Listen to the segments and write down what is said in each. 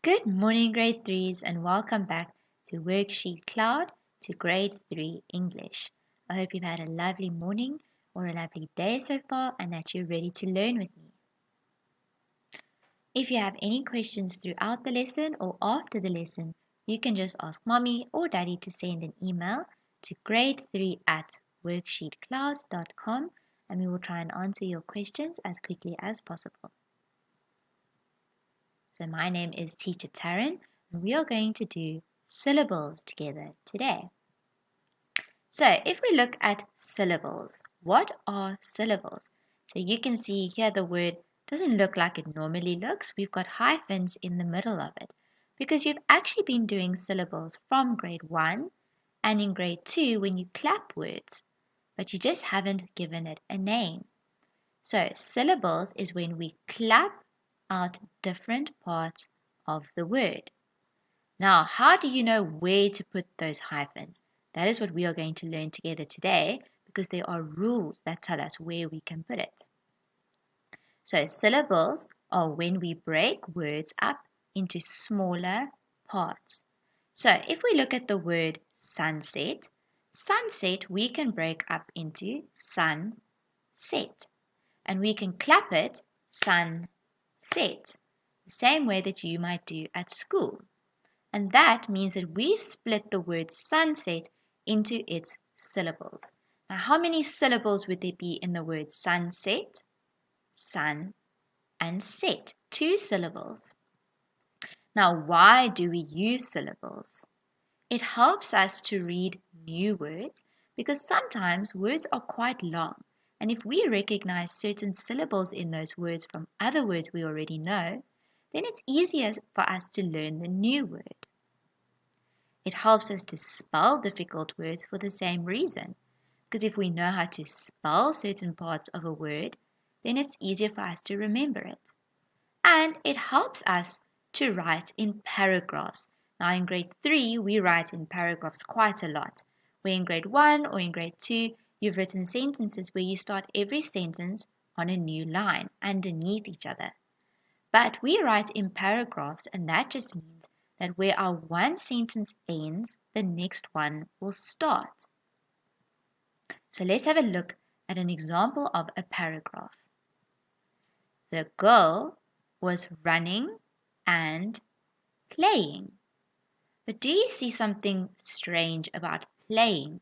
Good morning, grade 3s, and welcome back to WorksheetCloud to grade 3 English. I hope you've had a lovely morning or a lovely day so far and that you're ready to learn with me. If you have any questions throughout the lesson or after the lesson, you can just ask mommy or daddy to send an email to grade3@worksheetcloud.com and we will try and answer your questions as quickly as possible. So my name is Teacher Taryn and we are going to do syllables together today. So if we look at syllables, what are syllables? So you can see here the word doesn't look like it normally looks. We've got hyphens in the middle of it because you've actually been doing syllables from grade 1 and in grade 2 when you clap words, but you just haven't given it a name. So syllables is when we clap out different parts of the word. Now, how do you know where to put those hyphens? That is what we are going to learn together today because there are rules that tell us where we can put it. So syllables are when we break words up into smaller parts. So if we look at the word sunset, sunset we can break up into sun, set. And we can clap it sun, set, the same way that you might do at school. And that means that we've split the word sunset into its syllables. Now, how many syllables would there be in the word sunset, sun, and set? 2 syllables. Now, why do we use syllables? It helps us to read new words because sometimes words are quite long. And if we recognize certain syllables in those words from other words we already know, then it's easier for us to learn the new word. It helps us to spell difficult words for the same reason. Because if we know how to spell certain parts of a word, then it's easier for us to remember it. And it helps us to write in paragraphs. Now in grade 3, we write in paragraphs quite a lot. Where in grade 1 or in grade 2, you've written sentences where you start every sentence on a new line underneath each other. But we write in paragraphs and that just means that where our one sentence ends, the next one will start. So let's have a look at an example of a paragraph. The girl was running and playing. But do you see something strange about playing?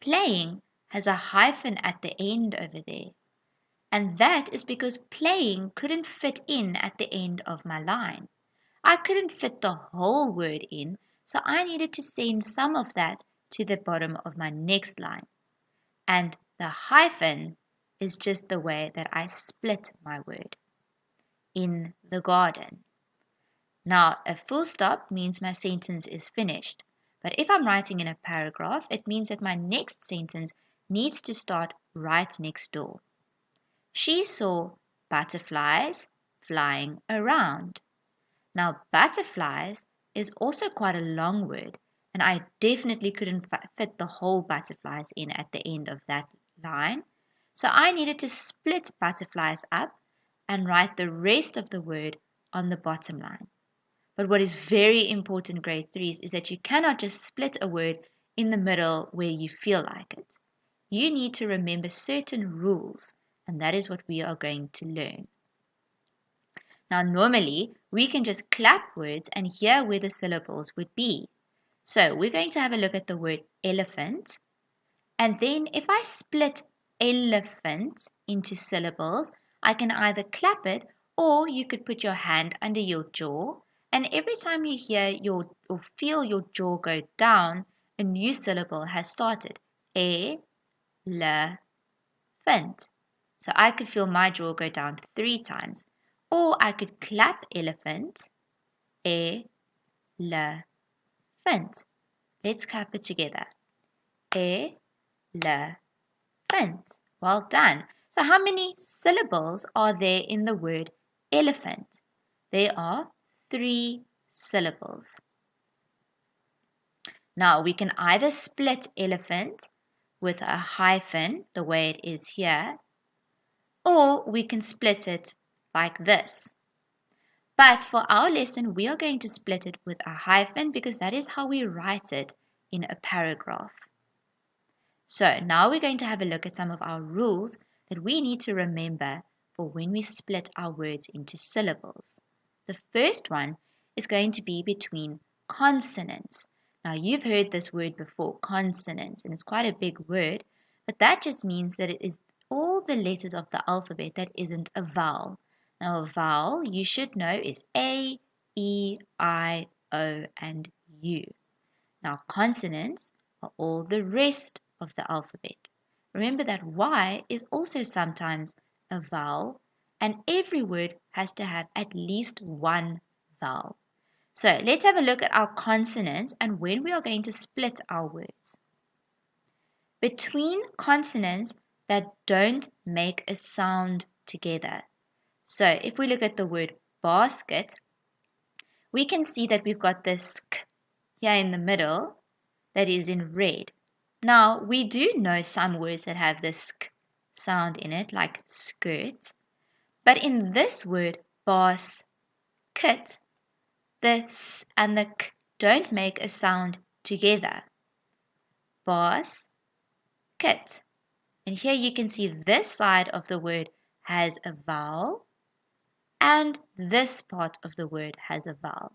Playing has a hyphen at the end over there. And that is because playing couldn't fit in at the end of my line. I couldn't fit the whole word in, so I needed to send some of that to the bottom of my next line. And the hyphen is just the way that I split my word. In the garden. Now, a full stop means my sentence is finished. But if I'm writing in a paragraph, it means that my next sentence needs to start right next door. She saw butterflies flying around. Now, butterflies is also quite a long word, and I definitely couldn't fit the whole butterflies in at the end of that line. So I needed to split butterflies up and write the rest of the word on the bottom line. But what is very important, grade 3s, is that you cannot just split a word in the middle where you feel like it. You need to remember certain rules, and that is what we are going to learn. Now, normally, we can just clap words and hear where the syllables would be. So, we're going to have a look at the word elephant. And then if I split elephant into syllables, I can either clap it or you could put your hand under your jaw. And every time you hear or feel your jaw go down, a new syllable has started. E, le, fint. So I could feel my jaw go down 3 times. Or I could clap elephant, e, le, fint. Let's clap it together. E, le, fint. Well done. So how many syllables are there in the word elephant? There are 3 syllables. Now we can either split elephant with a hyphen, the way it is here, or we can split it like this. But for our lesson, we are going to split it with a hyphen because that is how we write it in a paragraph. So now we're going to have a look at some of our rules that we need to remember for when we split our words into syllables. The first one is going to be between consonants. Now you've heard this word before, consonants, and it's quite a big word, but that just means that it is all the letters of the alphabet that isn't a vowel. Now a vowel, you should know, is A, E, I, O, and U. Now consonants are all the rest of the alphabet. Remember that Y is also sometimes a vowel, and every word has to have at least one vowel. So let's have a look at our consonants and when we are going to split our words. Between consonants that don't make a sound together. So if we look at the word basket, we can see that we've got this k here in the middle that is in red. Now, we do know some words that have this k sound in it, like skirt. But in this word, basket, the s and the k don't make a sound together. Basket. And here you can see this side of the word has a vowel, and this part of the word has a vowel.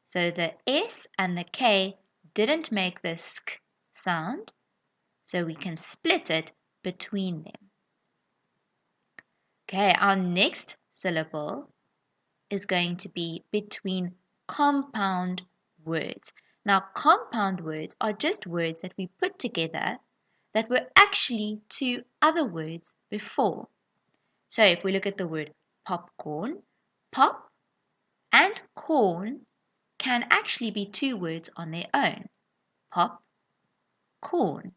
So the S and the K didn't make the sk sound, so we can split it between them. Okay, our next syllable is going to be between compound words. Now, compound words are just words that we put together that were actually two other words before. So if we look at the word popcorn, pop and corn can actually be two words on their own. Pop, corn.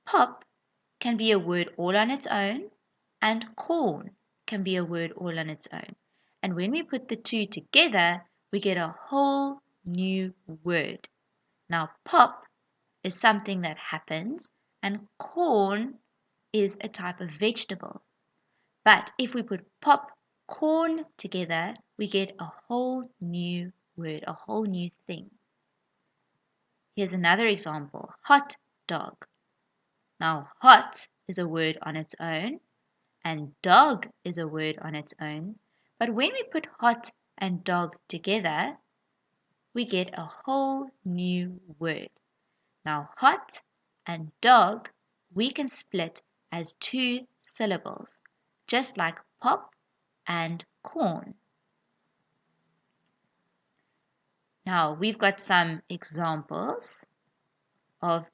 Pop can be a word all on its own, and corn can be a word all on its own. And when we put the two together, we get a whole new word. Now, pop is something that happens, and corn is a type of vegetable. But if we put pop, corn together, we get a whole new word, a whole new thing. Here's another example, hot dog. Now, hot is a word on its own, and dog is a word on its own. But when we put hot and dog together, we get a whole new word. Now, hot and dog, we can split as two syllables, just like pop and corn. Now, we've got some examples of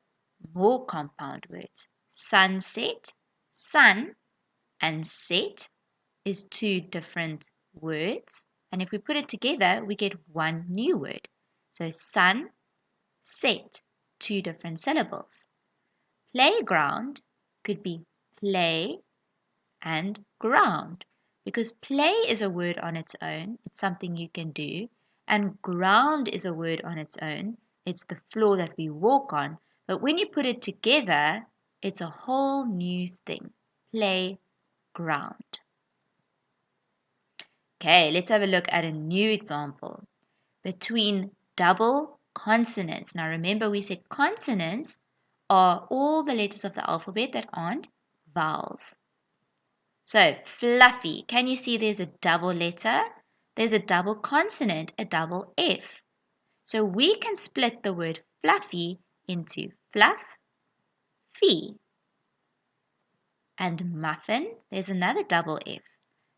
more compound words. Sunset, sun and set is two different words. And if we put it together, we get one new word. So sun, set, two different syllables. Playground could be play and ground because play is a word on its own. It's something you can do. And ground is a word on its own. It's the floor that we walk on. But when you put it together, it's a whole new thing. Playground. Okay, let's have a look at a new example. Between double consonants. Now remember we said consonants are all the letters of the alphabet that aren't vowels. So fluffy, can you see there's a double letter? There's a double consonant, a double F. So we can split the word fluffy into fluff, fee. And muffin, there's another double F.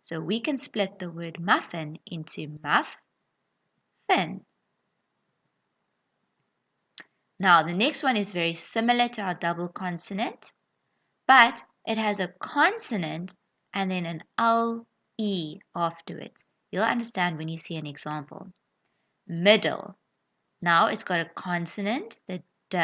So we can split the word muffin into muff, fin. Now the next one is very similar to our double consonant, but it has a consonant and then an L-E after it. You'll understand when you see an example. Middle. Now it's got a consonant, the D,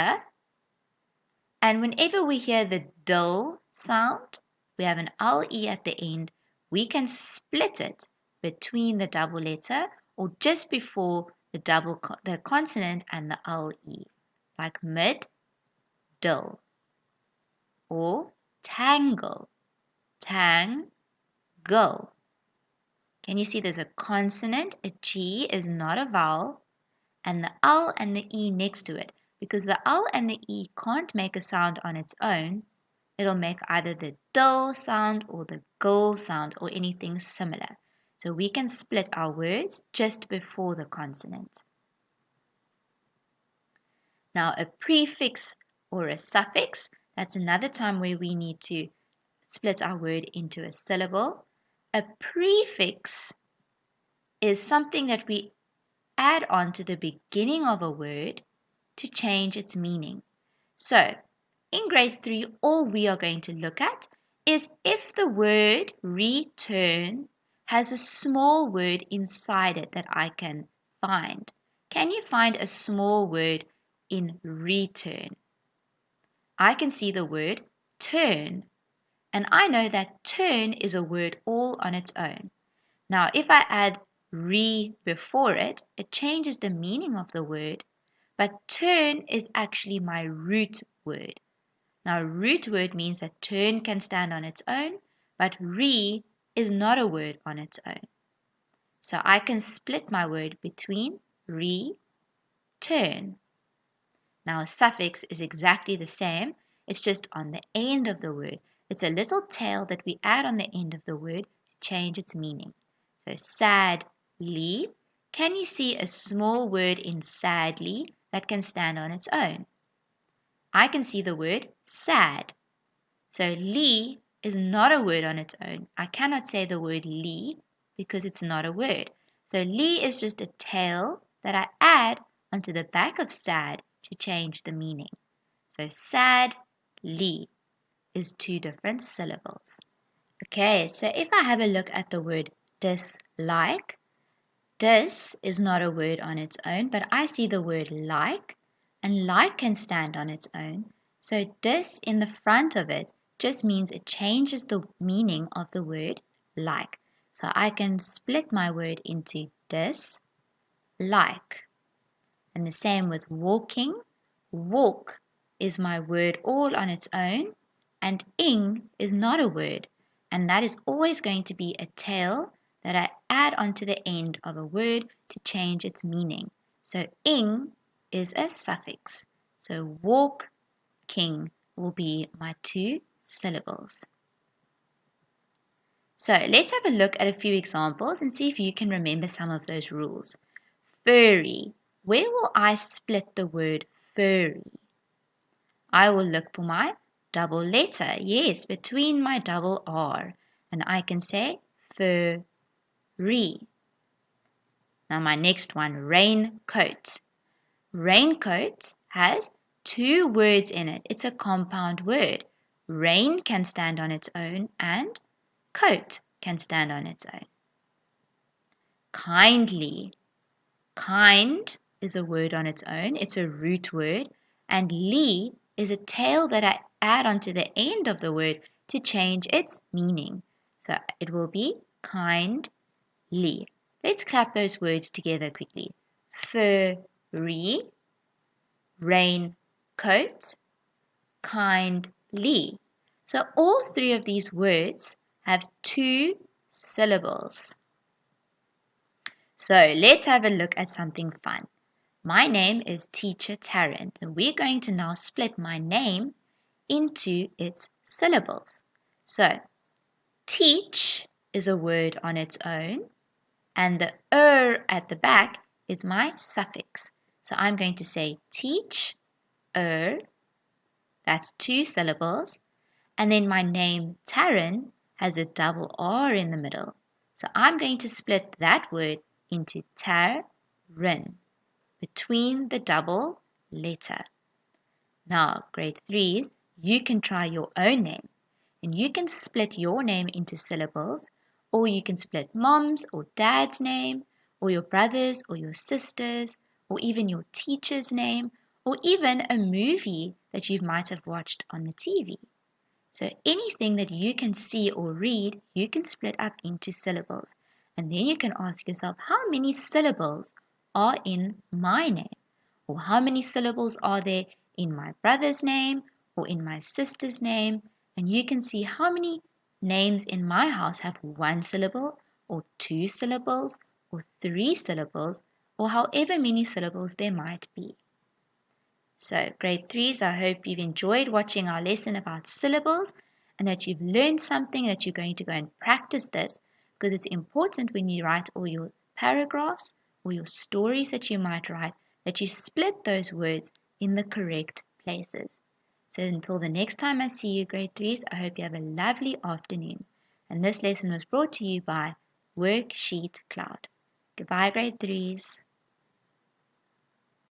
and whenever we hear the dull sound, we have an L-E at the end. We can split it between the double letter or just before the consonant and the L-E, like mid, dill, or tangle, tang, gull. Can you see there's a consonant? A G is not a vowel, and the L and the E next to it. Because the L and the E can't make a sound on its own, it'll make either the dull sound or the gull sound or anything similar. So we can split our words just before the consonant. Now a prefix or a suffix, that's another time where we need to split our word into a syllable. A prefix is something that we add on to the beginning of a word to change its meaning. So, in grade 3, all we are going to look at is if the word return has a small word inside it that I can find. Can you find a small word in return? I can see the word turn, and I know that turn is a word all on its own. Now, if I add re before it, it changes the meaning of the word, but turn is actually my root word. Now, root word means that turn can stand on its own, but re is not a word on its own. So I can split my word between re, turn. Now, a suffix is exactly the same. It's just on the end of the word. It's a little tail that we add on the end of the word to change its meaning. So sadly, can you see a small word in sadly that can stand on its own? I can see the word sad. So li is not a word on its own. I cannot say the word li because it's not a word. So li is just a tail that I add onto the back of sad to change the meaning. So sad, li is two different syllables. Okay, so if I have a look at the word dislike, dis is not a word on its own, but I see the word like, and like can stand on its own. So dis in the front of it just means it changes the meaning of the word like. So I can split my word into dis, like. And the same with walking. Walk is my word all on its own, and ing is not a word, and that is always going to be a tail that I add onto the end of a word to change its meaning. So ing is a suffix. So walk, king will be my two syllables. So let's have a look at a few examples and see if you can remember some of those rules. Furry. Where will I split the word furry? I will look for my double letter, yes, between my double R, and I can say furry. Now my next one, raincoat. Raincoat has two words in it. It's a compound word. Rain can stand on its own and coat can stand on its own. Kindly. Kind is a word on its own. It's a root word. And ly is a tail that I add onto the end of the word to change its meaning. So it will be kindly. Let's clap those words together quickly. Furry, raincoat, kindly. So all three of these words have two syllables. So let's have a look at something fun. My name is Teacher Taryn, and we're going to now split my name into its syllables. So, teach is a word on its own, and the at the back is my suffix. So I'm going to say teach, that's two syllables, and then my name Taryn has a double R in the middle. So I'm going to split that word into Taryn between the double letter. Now, grade 3s, you can try your own name, and you can split your name into syllables, or you can split mom's or dad's name, or your brother's or your sister's, or even your teacher's name, or even a movie that you might have watched on the TV. So anything that you can see or read, you can split up into syllables. And then you can ask yourself, how many syllables are in my name? Or how many syllables are there in my brother's name or in my sister's name? And you can see how many names in my house have one syllable or 2 syllables or 3 syllables or however many syllables there might be. So, grade 3s, I hope you've enjoyed watching our lesson about syllables and that you've learned something, that you're going to go and practice this, because it's important when you write all your paragraphs or your stories that you might write, that you split those words in the correct places. So until the next time I see you, grade 3s, I hope you have a lovely afternoon. And this lesson was brought to you by WorksheetCloud. Goodbye, grade 3s.